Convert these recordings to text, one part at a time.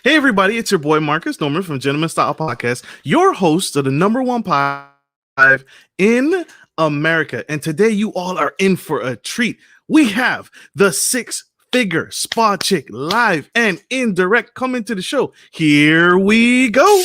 Hey, everybody, it's your boy Marcus Norman from Gentleman Style Podcast, your host of the number one podcast in America. And today, you all are in for a treat. We have the six-figure spa chick live and indirect coming to the show. Here we go.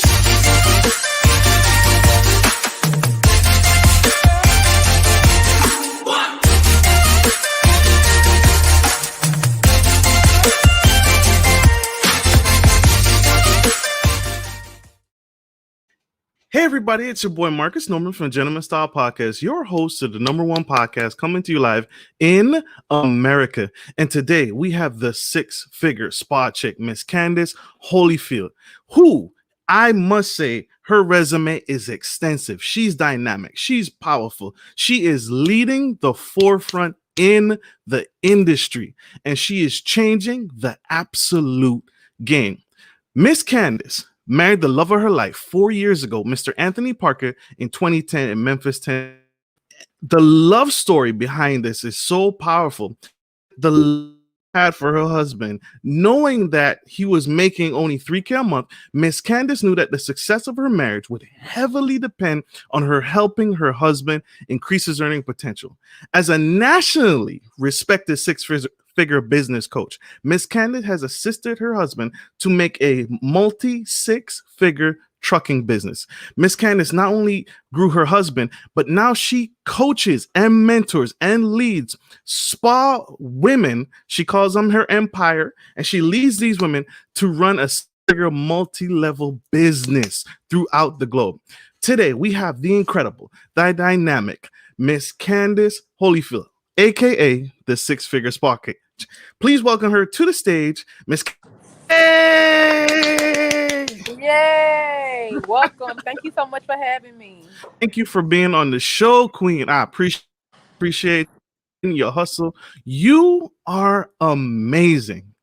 Hey, everybody, it's your boy Marcus Norman from Gentleman Style Podcast, your host of the number one podcast coming to you live in America. And today we have the six-figure spa chick, Miss Candace Holyfield, who I must say her resume is extensive. She's dynamic. She's powerful. She is leading the forefront in the industry, and she is changing the absolute game. Miss Candace married the love of her life 4 years ago, Mr. Anthony Parker, in 2010 in Memphis, Tennessee. The love story behind this is so powerful. The love had for her husband, knowing that he was making only $3,000 a month, Miss Candace knew that the success of her marriage would heavily depend on her helping her husband increase his earning potential. As a nationally respected six-figure business coach, Miss Candace has assisted her husband to make a multi-six-figure trucking business. Miss Candace not only grew her husband, but now she coaches and mentors and leads spa women. She calls them her empire, and she leads these women to run a bigger multi-level business throughout the globe. Today, we have the incredible, the dynamic Miss Candace Holyfield, aka the six-figure spa coach. Please welcome her to the stage, Miss. Hey! Yay! Welcome. Thank you so much for having me. Thank you for being on the show, Queen. I appreciate your hustle. You are amazing.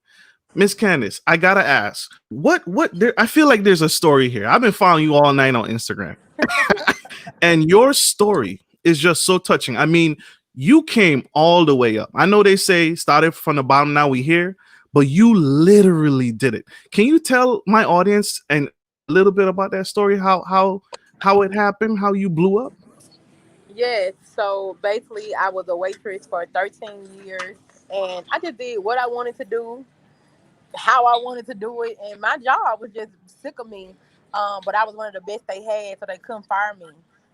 Miss Candace, I gotta ask, what there, I feel like there's a story here. I've been following you all night on Instagram. And your story is just so touching. I mean, you came all the way up. I know they say started from the bottom, now we here, but you literally did it. Can you tell my audience and a little bit about that story? How it happened, how you blew up? Yes, so basically, I was a waitress for 13 years, and I just did what I wanted to do, how I wanted to do it, and my job was just sick of me. But I was one of the best they had, so they couldn't fire me.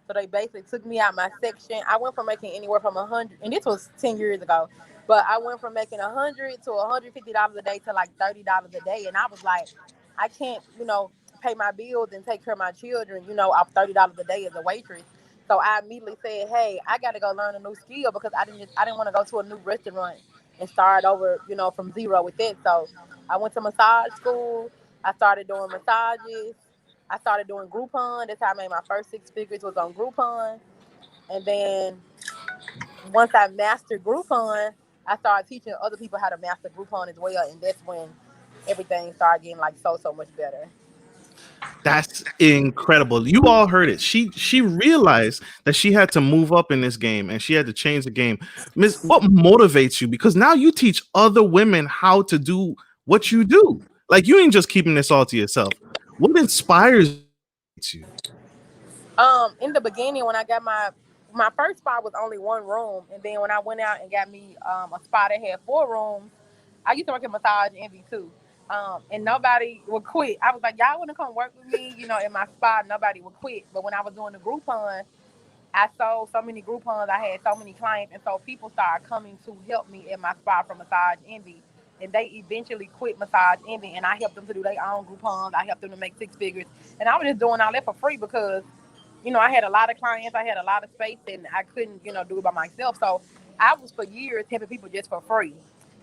So they basically took me out my section. I went from making anywhere from 100, and this was 10 years ago. But I went from making 100 to $150 a day to like $30 a day, and I was like, I can't, pay my bills and take care of my children, off $30 a day as a waitress. So I immediately said, hey, I got to go learn a new skill because I didn't want to go to a new restaurant and start over, from zero with it. So I went to massage school. I started doing massages. I started doing Groupon. That's how I made my first six figures was on Groupon. And then once I mastered Groupon, I started teaching other people how to master Groupon as well. And that's when everything started getting like so much better. That's incredible. You all heard it. She realized that she had to move up in this game and she had to change the game. Miss, what motivates you? Because now you teach other women how to do what you do. Like you ain't just keeping this all to yourself. What inspires you? In the beginning, when I got my first spot was only one room, and then when I went out and got me a spot that had four rooms, I used to work at Massage Envy too. And nobody would quit. I was like, y'all want to come work with me, in my spot? Nobody would quit. But when I was doing the Groupon, I sold so many Groupons. I had so many clients, and so people started coming to help me at my spot from Massage Envy. And they eventually quit Massage Envy, and I helped them to do their own Groupons. I helped them to make six figures, and I was just doing all that for free because I had a lot of clients, I had a lot of space, and I couldn't, do it by myself. So I was for years helping people just for free.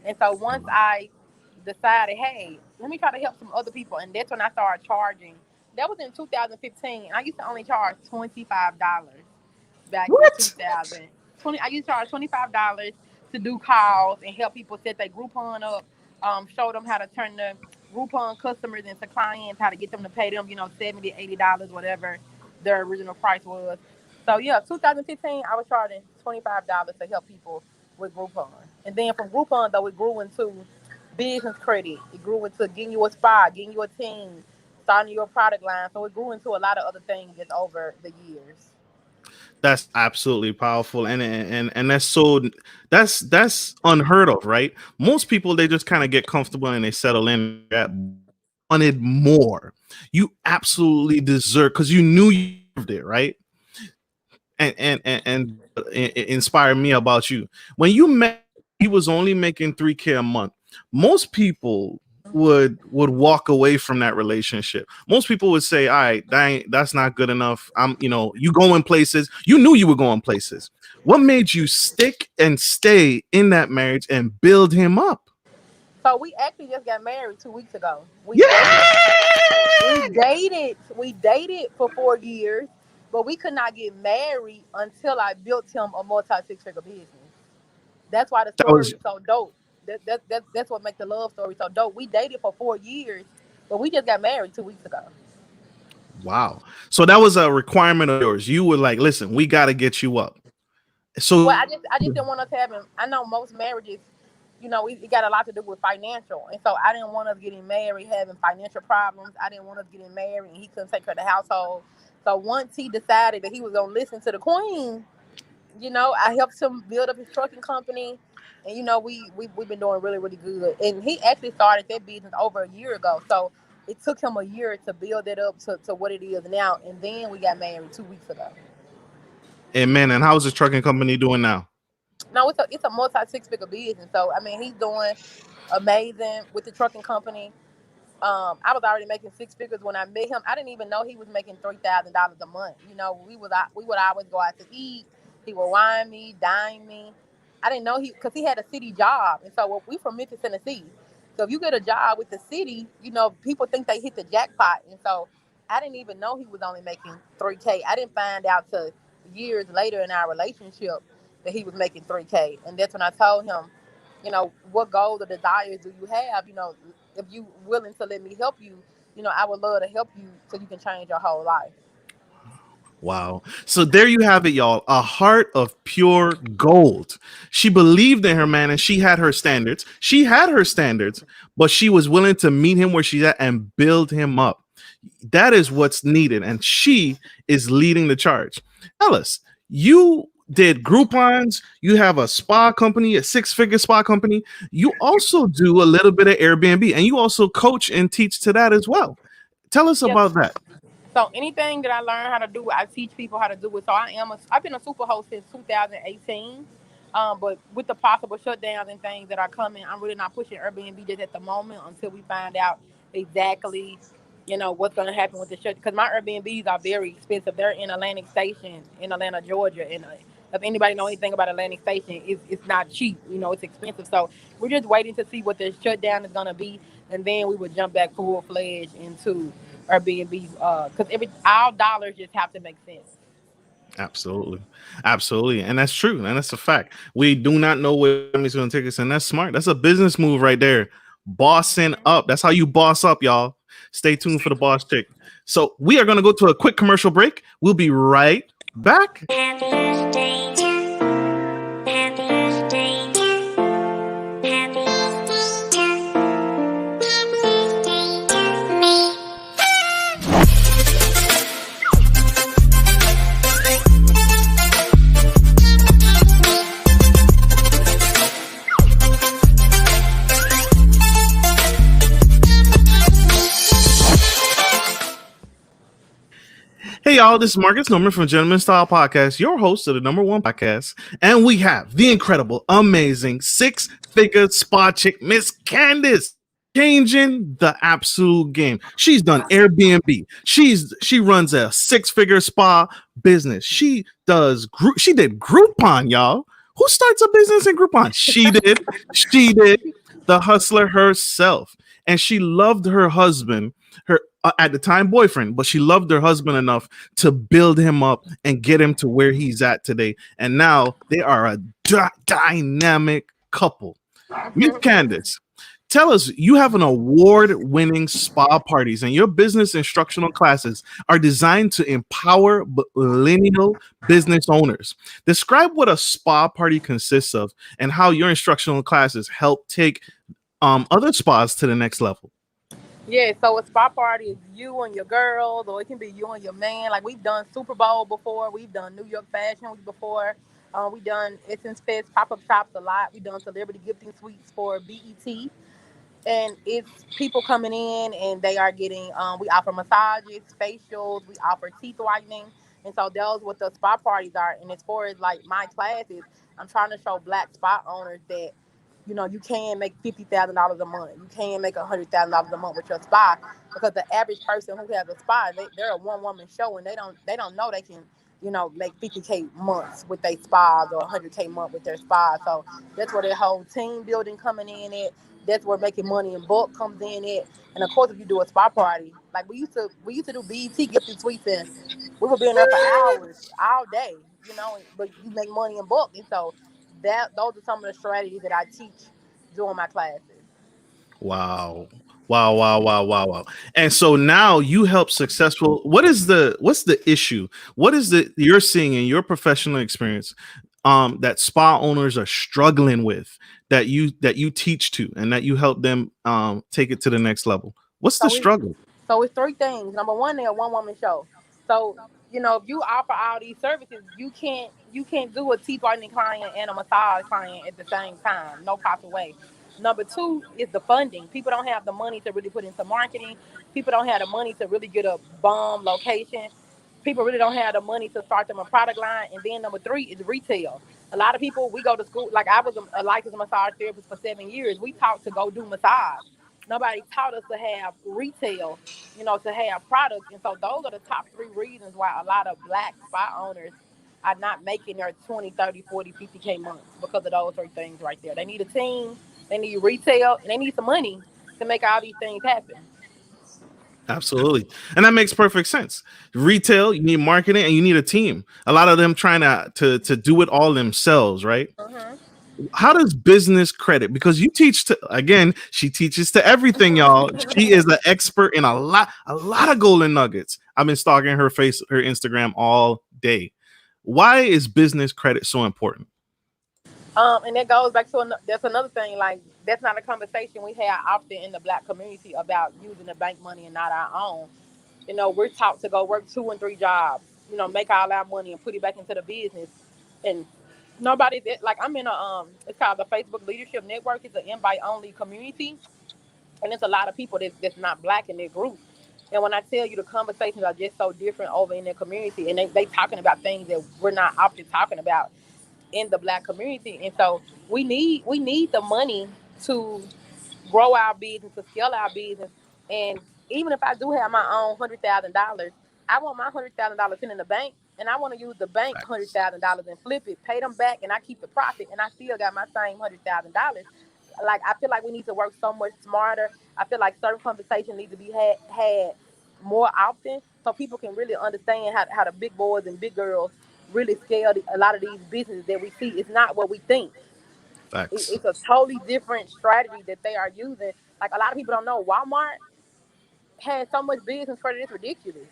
And so once I decided, hey, let me try to help some other people, and that's when I started charging. That was in 2015. I used to only charge $25 back in What? 2000. I used to charge $25 to do calls and help people set their Groupon up, show them how to turn the Groupon customers into clients, how to get them to pay them, $70, $80, whatever their original price was. So yeah, 2015, I was charging $25 to help people with Groupon. And then from Groupon, though, it grew into business credit. It grew into getting you a spot, getting you a team, starting your product line. So it grew into a lot of other things just over the years. That's absolutely powerful, and that's so that's unheard of, right? Most people, they just kind of get comfortable and they settle in. At wanted more. You absolutely deserve, because you knew you deserved it, right? And inspired me about you. When you met, he was only making 3K a month. Most people would walk away from that relationship. Most people would say, all right, that's not good enough. You going places. You knew you were going places. What made you stick and stay in that marriage and build him up? So we actually just got married 2 weeks ago. We dated. We Yeah, dated. We dated for 4 years, but we could not get married until I built him a multi six figure business. That's why the that story was is so dope. That's what makes the love story so dope. We dated for 4 years, but we just got married 2 weeks ago. wow. So that was a requirement of yours. You were like, listen, we got to get you up. Well, So I just didn't want us to have him. I know most marriages, it got a lot to do with financial, and so I didn't want us getting married having financial problems. I didn't want us getting married and he couldn't take care of the household. So once he decided that he was gonna listen to the queen, I helped him build up his trucking company, and we've been doing really really good. And he actually started that business over a year ago, so it took him a year to build it up to what it is now. And then we got married 2 weeks ago. amen. And how's this trucking company doing now? No, it's a multi six figure business. So I mean, he's doing amazing with the trucking company. I was already making six figures when I met him. I didn't even know he was making $3,000 a month. We would always go out to eat. He would wine me, dine me. I didn't know because he had a city job, and so we from Memphis, Tennessee. So if you get a job with the city, people think they hit the jackpot, and so I didn't even know he was only making 3K. I didn't find out till years later in our relationship that he was making 3K, and that's when I told him, what goals or desires do you have? If you willing to let me help you, I would love to help you so you can change your whole life. Wow. So there you have it, y'all. A heart of pure gold. She believed in her man and she had her standards. She had her standards, but she was willing to meet him where she's at and build him up. That is what's needed. And she is leading the charge. Tell us, you did Groupons, you have a spa company, a six-figure spa company. You also do a little bit of Airbnb, and you also coach and teach to that as well. Tell us Yes. about that. So anything that I learn how to do, I teach people how to do it. So I've been a super host since 2018. But with the possible shutdowns and things that are coming, I'm really not pushing Airbnb just at the moment until we find out exactly, what's going to happen with the shut. Because my Airbnbs are very expensive. They're in Atlantic Station in Atlanta, Georgia, and if anybody know anything about Atlantic Station, it's not cheap. It's expensive. So we're just waiting to see what the shutdown is going to be, and then we would jump back full fledged into Airbnb, because every our dollars just have to make sense. Absolutely. Absolutely. And that's true. And that's a fact. We do not know where somebody's going to take us. And that's smart. That's a business move right there. Bossing up. That's how you boss up, y'all. Stay tuned for the boss chick. So we are going to go to a quick commercial break. We'll be right back. Hey y'all, this is Marcus Norman from Gentleman Style Podcast, your host of the #1 podcast, and we have the incredible, amazing six-figure spa chick, Miss Candace, changing the absolute game. She's done Airbnb. She runs a six-figure spa business. She did Groupon, y'all. Who starts a business in Groupon? She did. She did. The hustler herself, and she loved her husband. Her at the time boyfriend, but she loved her husband enough to build him up and get him to where he's at today. And now they are a dynamic couple. Miss Candace, tell us, you have an award-winning spa parties, and your business instructional classes are designed to empower millennial business owners. Describe what a spa party consists of and how your instructional classes help take other spas to the next level? Yeah, so a spa party is you and your girls, or it can be you and your man. Like we've done Super Bowl before, we've done New York Fashion Week before, we've done Essence Fest pop up shops a lot. We've done celebrity gifting suites for BET, and it's people coming in and they are getting. We offer massages, facials, we offer teeth whitening, and so those what the spa parties are. And as far as like my classes, I'm trying to show Black spa owners that you can make $50,000 a month. You can make $100,000 a month with your spa because the average person who has a spa, they're a one woman show and they don't know they can make 50K months with their spas or 100K month with their spa. So that's where their whole team building coming in at. That's where making money in bulk comes in at. And of course, if you do a spa party, like we used to do BET gifting suites and we would be in there for hours, all day, but you make money in bulk. And so those are some of the strategies that I teach during my classes. Wow. Wow, wow, wow, wow, wow. And so now you help successful. What's the issue? What is the you're seeing in your professional experience that spa owners are struggling with that you teach to and that you help them take it to the next level? What's the So it's struggle? so it's three things. Number one, they're a one woman show. So if you offer all these services, you can't do a teeth whitening client and a massage client at the same time. No possible way. Number two is the funding. People don't have the money to really put into marketing. People don't have the money to really get a bomb location. People really don't have the money to start them a product line. And then number three is retail. A lot of people, we go to school, like I was a licensed massage therapist for 7 years. We taught to go do massage. Nobody taught us to have retail, to have products. And so those are the top three reasons why a lot of Black spa owners are not making their 20, 30, 40, 50K months because of those three things right there. They need a team, they need retail, and they need some money to make all these things happen. Absolutely. And that makes perfect sense. Retail, you need marketing and you need a team. A lot of them trying to do it all themselves, right? Hmm. How does business credit? Because you teach to again, she teaches to everything, y'all. She is an expert in a lot of golden nuggets. I've been stalking her Instagram all day. Why is business credit so important? And that goes back to that's another thing. Like that's not a conversation we have often in the Black community about using the bank money and not our own. We're taught to go work two and three jobs. Make all our money and put it back into the business. And nobody like I'm in it's called the Facebook Leadership Network. It's an invite only community, and there's a lot of people that's not Black in their group. And when I tell you the conversations are just so different over in their community, and they talking about things that we're not often talking about in the Black community. And so we need the money to grow our business, to scale our business. And even if I do have my own $100,000, I want my $100,000 in the bank, and I want to use the bank Facts. $100,000 and flip it, pay them back, and I keep the profit, and I still got my same $100,000. Like I feel like we need to work so much smarter. I feel like certain conversations need to be had more often, so people can really understand how the big boys and big girls really scale a lot of these businesses that we see. It's not what we think. Facts. It's a totally different strategy that they are using. Like a lot of people don't know, Walmart has so much business credit, it's ridiculous.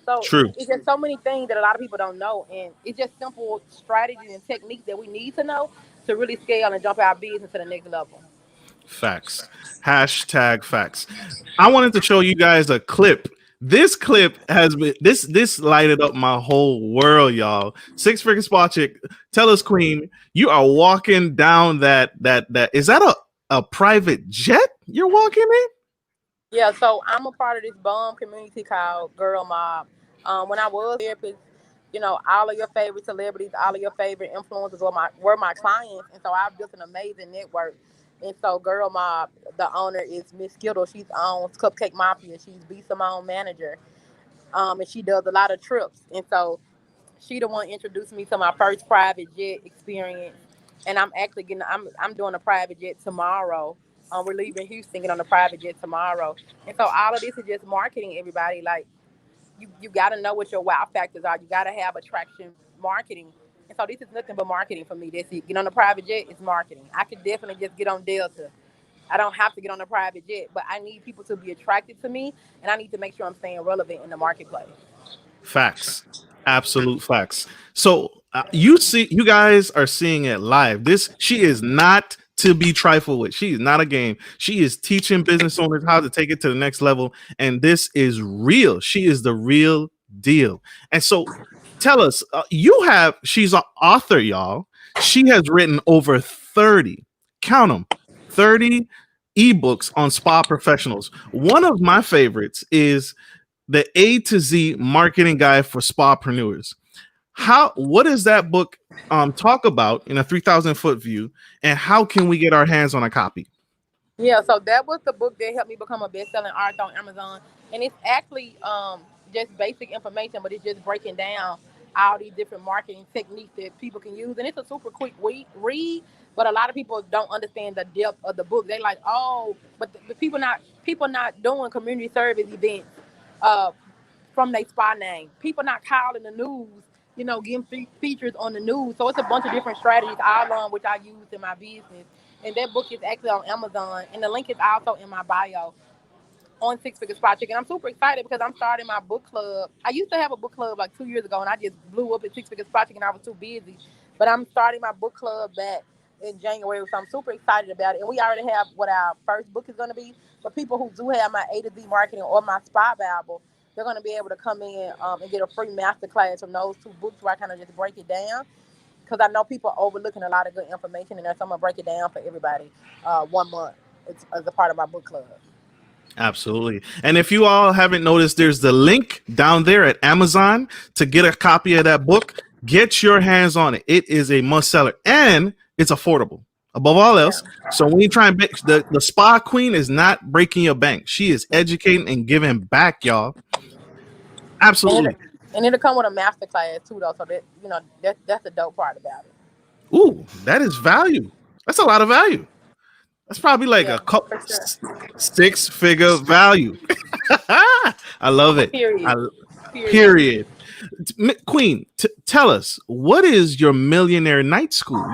So True. it's just so many things that a lot of people don't know, and it's just simple strategies and techniques that we need to know to really scale and jump our business to the next level. Facts. Hashtag facts. I wanted to show you guys a clip. This clip has been this lighted up my whole world, y'all. Six freaking spot chick. Tell us, Queen, you are walking down that is that a private jet you're walking in? Yeah, so I'm a part of this bomb community called Girl Mob. When I was therapist, all of your favorite celebrities, all of your favorite influencers were my clients, and so I built an amazing network. And so Girl Mob, the owner is Miss Skittle. She's owns Cupcake Mafia. She's B Simone manager, and she does a lot of trips. And so she the one introduced me to my first private jet experience, and I'm doing a private jet tomorrow. We're leaving Houston, get on a private jet tomorrow, and so all of this is just marketing. Everybody, like you got to know what your wow factors are. You got to have attraction marketing, and so this is nothing but marketing for me. That's it. Get on a private jet, it's marketing. I could definitely just get on Delta. I don't have to get on a private jet, but I need people to be attracted to me, and I need to make sure I'm staying relevant in the marketplace. Facts. Absolute facts. So you guys are seeing it live. This she is not to be trifled with. She is not a game. She is teaching business owners how to take it to the next level. And this is real. She is the real deal. And so tell us, she's an author, y'all. She has written over 30, count them, 30 ebooks on spa professionals. One of my favorites is the A to Z marketing guide for spapreneurs. What does that book talk about in a 3,000 foot view, and how can we get our hands on a copy? Yeah, so that was the book that helped me become a best-selling author on Amazon, and it's actually just basic information, but it's just breaking down all these different marketing techniques that people can use, and it's a super quick read. But a lot of people don't understand the depth of the book. They like, oh, but the people not doing community service events uh, from their spa name. People not calling the news, getting features on the news. So it's a bunch of different strategies all on which I use in my business. And that book is actually on Amazon, and the link is also in my bio on Six Figure Spot Chicken. I'm super excited because I'm starting my book club. I used to have a book club like 2 years ago, and I just blew up at Six Figure Spot Chicken. I was too busy, but I'm starting my book club back in January, so I'm super excited about it. And we already have what our first book is going to be. For people who do have my A to Z marketing or my Spa Bible, they're going to be able to come in and get a free masterclass from those two books where I kind of just break it down, because I know people are overlooking a lot of good information in there. So I'm gonna break it down for everybody 1 month. It's as a part of my book club. Absolutely. And if you all haven't noticed, there's the link down there at Amazon to get a copy of that book. Get your hands on it. It is a must seller, and it's affordable above all Yeah. else. So when you try and the spa queen is not breaking your bank. She is educating and giving back, y'all. And Absolutely. it'll come with a master class too, though. So that's the dope part about it. Ooh, that is value. That's a lot of value. That's probably like Yeah, a couple for sure. six-figure value. I love it. Period. I, Period. period. Queen, tell us, what is your Millionaire Night School?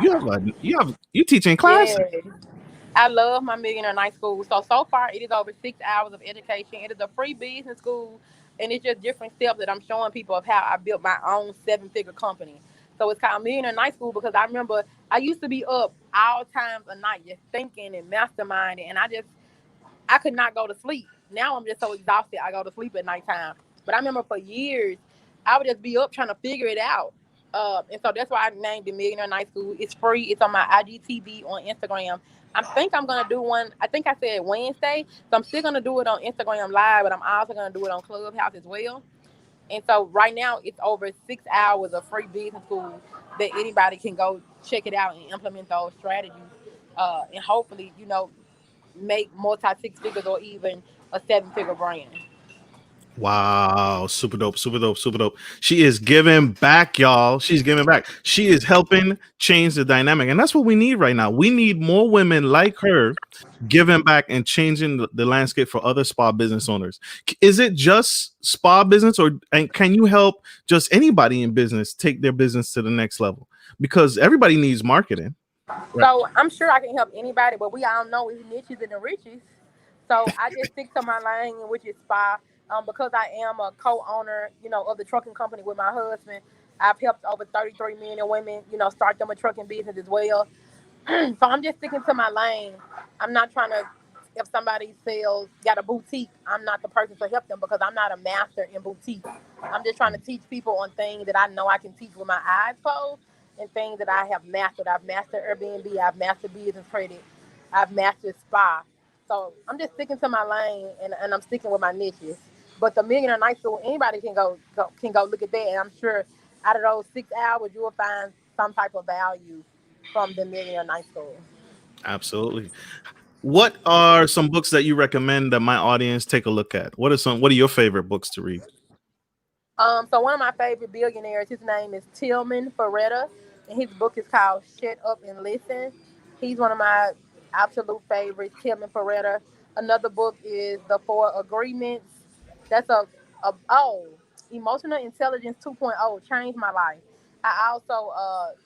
You teaching classes. Yeah. I love my Millionaire Night School. So far, it is over 6 hours of education. It is a free business school, and it's just different steps that I'm showing people of how I built my own seven-figure company. So it's called Millionaire Night School because I remember I used to be up all times of night just thinking and masterminding, and I could not go to sleep. Now I'm just so exhausted. I go to sleep at nighttime. But I remember for years, I would just be up trying to figure it out. And so that's why I named it Millionaire Night School. It's free. It's on my IGTV on Instagram. I think I'm gonna do one. I think I said Wednesday, so I'm still gonna do it on Instagram Live, but I'm also gonna do it on Clubhouse as well. And so right now, it's over 6 hours of free business school that anybody can go check it out and implement those strategies, and hopefully, make multi six figures or even a seven figure brand. Wow, super dope, super dope, super dope. She is giving back, y'all. She's giving back. She is helping change the dynamic. And that's what we need right now. We need more women like her giving back and changing the landscape for other spa business owners. Is it just spa business, or and can you help just anybody in business take their business to the next level? Because everybody needs marketing. Right. So I'm sure I can help anybody, but we all know it's niches and the riches. So I just stick to my lane, which is spa. Because I am a co-owner, of the trucking company with my husband. I've helped over 33 men and women, start them a trucking business as well. So I'm just sticking to my lane. I'm not trying to. If somebody sells got a boutique, I'm not the person to help them because I'm not a master in boutique. I'm just trying to teach people on things that I know I can teach with my eyes closed, and things that I have mastered. I've mastered Airbnb. I've mastered business credit. I've mastered spa. So I'm just sticking to my lane, and I'm sticking with my niches. But the Millionaire Night School, anybody can go look at that, and I'm sure out of those 6 hours, you will find some type of value from the Millionaire Night School. Absolutely. What are some books that you recommend that my audience take a look at? What are your favorite books to read? So one of my favorite billionaires, his name is Tillman Ferretta, and his book is called "Shut Up and Listen." He's one of my absolute favorites, Tillman Ferretta. Another book is The Four Agreements. That's Emotional Intelligence 2.0 changed my life. I also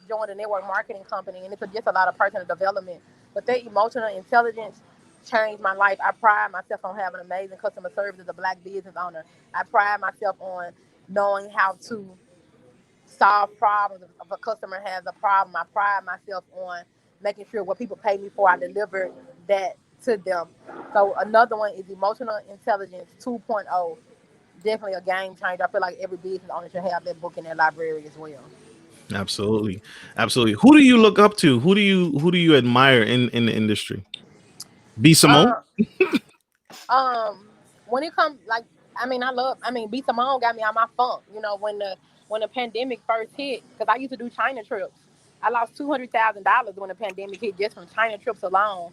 joined a network marketing company, and it's just a lot of personal development. But that emotional intelligence changed my life. I pride myself on having amazing customer service as a black business owner. I pride myself on knowing how to solve problems. If a customer has a problem, I pride myself on making sure what people pay me for, I deliver that to them. So another one is emotional intelligence 2.0. Definitely a game changer. I feel like every business owner should have that book in their library as well. Absolutely, absolutely. Who do you look up to? Who do you admire in the industry? B Simone. Uh, um, when it comes like, B Simone got me out my funk. You know, when the pandemic first hit, because I used to do China trips. I lost $200,000 when the pandemic hit just from China trips alone.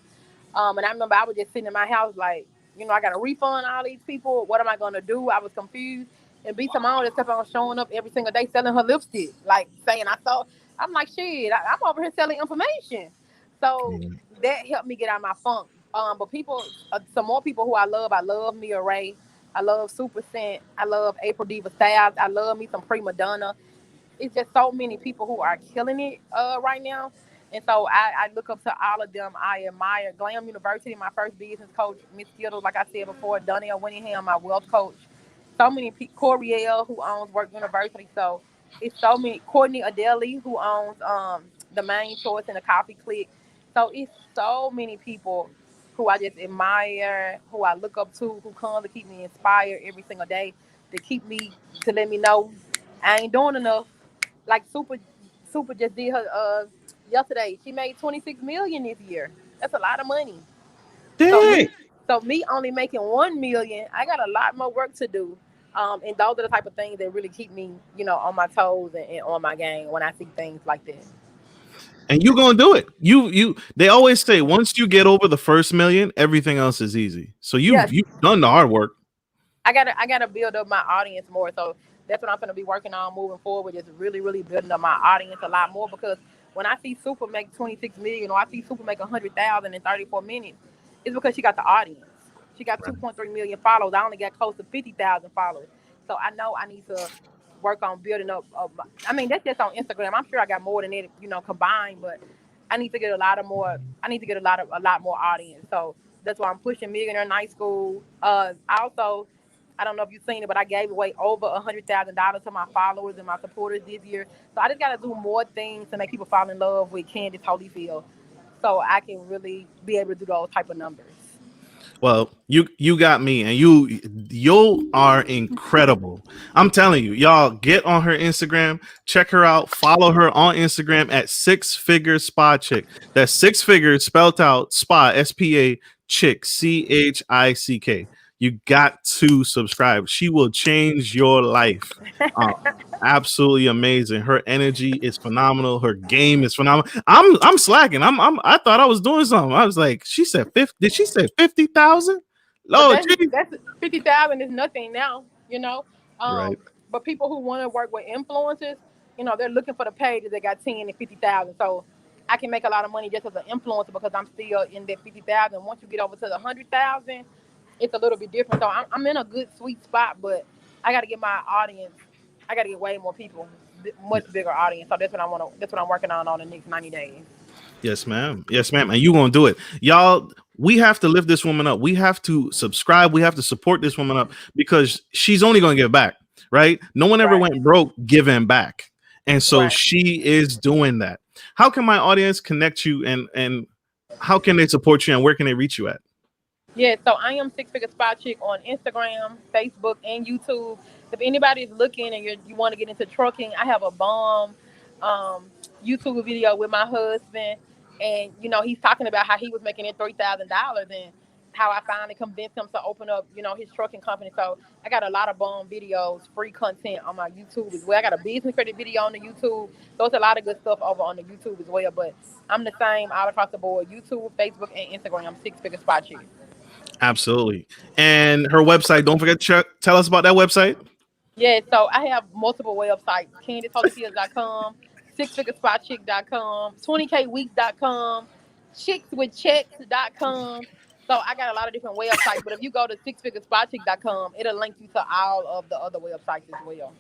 And I remember I was just sitting in my house like, I got to refund all these people. What am I going to do? I was confused. And B Simone just kept on showing up every single day selling her lipstick, like saying I saw. I'm like, shit, I'm over here selling information. So that helped me get out of my funk. But people, some more people who I love. I love Mia Ray. I love Super Scent. I love April Diva Styles. I love me some Prima Donna. It's just so many people who are killing it right now. And so I look up to all of them. I admire Glam University, my first business coach, Miss Skittles, like I said before, Donnell Winningham, my wealth coach. So many people, Coriel, who owns Work University. So it's so many, Courtney Adeli, who owns the Main Choice and the Coffee Click. So it's so many people who I just admire, who I look up to, who come to keep me inspired every single day, to keep me, to let me know I ain't doing enough. Like Super just did her yesterday. She made 26 million this year. That's a lot of money. So Dang. me only making 1 million, I got a lot more work to do. And those are the type of things that really keep me, on my toes and on my game when I see things like this. And you gonna do it. You. They always say once you get over the first million, everything else is easy. So you've Yes, you've done the hard work. I gotta build up my audience more. So that's what I'm gonna be working on moving forward. Is really, really building up my audience a lot more because when I see Super make 26 million or I see Super make 100,000 in 34 minutes, it's because she got the audience. She got 2.3 million followers. I only got close to 50,000 followers. So I know I need to work on building up. That's just on Instagram. I'm sure I got more than that, combined, but I need to get a lot of more. I need to get a lot more audience. So that's why I'm pushing Millionaire Night School. Also, I don't know if you've seen it, but I gave away over $100,000 to my followers and my supporters this year. So I just got to do more things to make people fall in love with Candace Holyfield, so I can really be able to do those type of numbers. Well, you got me, and you are incredible. I'm telling you, y'all get on her Instagram, check her out, follow her on Instagram at Six Figure Spa Chick. That's six figures spelled out spa SPA chick CHICK. You got to subscribe. She will change your life. Um, Absolutely amazing. Her energy is phenomenal. Her game is phenomenal. I'm slacking. I thought I was doing something. I was like, she said 50. Did she say 50,000? But Oh, gee. that's 50,000 is nothing now. Right. But people who want to work with influencers, they're looking for the pages that got 10 and 50,000. So I can make a lot of money just as an influencer because I'm still in that 50,000. Once you get over to the 100,000, it's a little bit different. So I'm in a good sweet spot, but I got to get my audience. I got to get way more people, much bigger audience. So that's what I want to. That's what I'm working on the next 90 days. Yes, ma'am. Yes, ma'am. And you gonna do it, y'all. We have to lift this woman up. We have to subscribe. We have to support this woman up because she's only gonna give back, right? No one ever Right. went broke giving back, and so Right. she is doing that. How can my audience connect you, and how can they support you, and where can they reach you at? Yeah, so I am Six Figure Spot Chick on Instagram, Facebook, and YouTube. If anybody's looking and you want to get into trucking, I have a bomb um, YouTube video with my husband, and he's talking about how he was making it $3,000 and how I finally convinced him to open up his trucking company. So I got a lot of bomb videos, free content on my YouTube as well. I got a business credit video on the YouTube. So it's a lot of good stuff over on the YouTube as well. But I'm the same all across the board: YouTube, Facebook, and Instagram. Six Figure Spot Chick. Absolutely. And her website. Don't forget to tell us about that website. Yeah, so I have multiple websites: CandaceHolyfield.com, SixFigureSpotChick.com, 20KWeeks.com, ChicksWithChecks.com. So I got a lot of different websites, but if you go to SixFigureSpotChick.com, it'll link you to all of the other websites as well.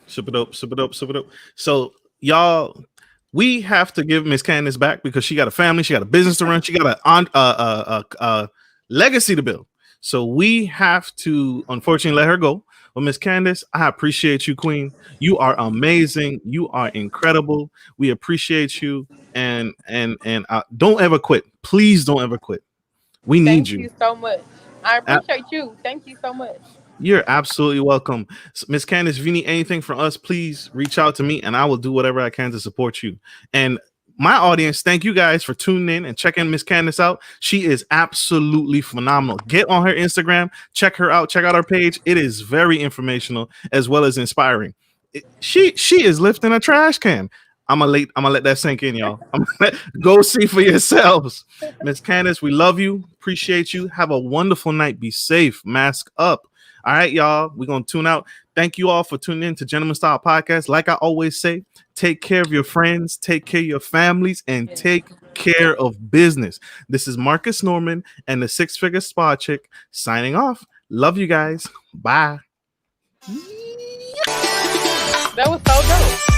Super dope, super dope, super dope. So y'all, we have to give Miss Candace back because she got a family, she got a business to run, she got a legacy to build. So we have to, unfortunately, let her go. Well, Miss Candace, I appreciate you, Queen. You are amazing. You are incredible. We appreciate you, and don't ever quit. Please don't ever quit. We need Thank you. you so much. I appreciate you. Thank you so much. You're absolutely welcome. Miss Candace, if you need anything from us, please reach out to me and I will do whatever I can to support you. And my audience, thank you guys for tuning in and checking Miss Candace out. She is absolutely phenomenal. Get on her Instagram, check her out, check out her page. It is very informational as well as inspiring. She is lifting a trash can. I'm gonna let that sink in, y'all. Go see for yourselves. Miss Candace, we love you, appreciate you. Have a wonderful night. Be safe, mask up. All right, y'all. We're gonna tune out. Thank you all for tuning in to Gentleman Style Podcast. Like I always say, take care of your friends, take care of your families, and take care of business. This is Marcus Norman and the Six Figure Spa Chick signing off. Love you guys. Bye. That was so dope.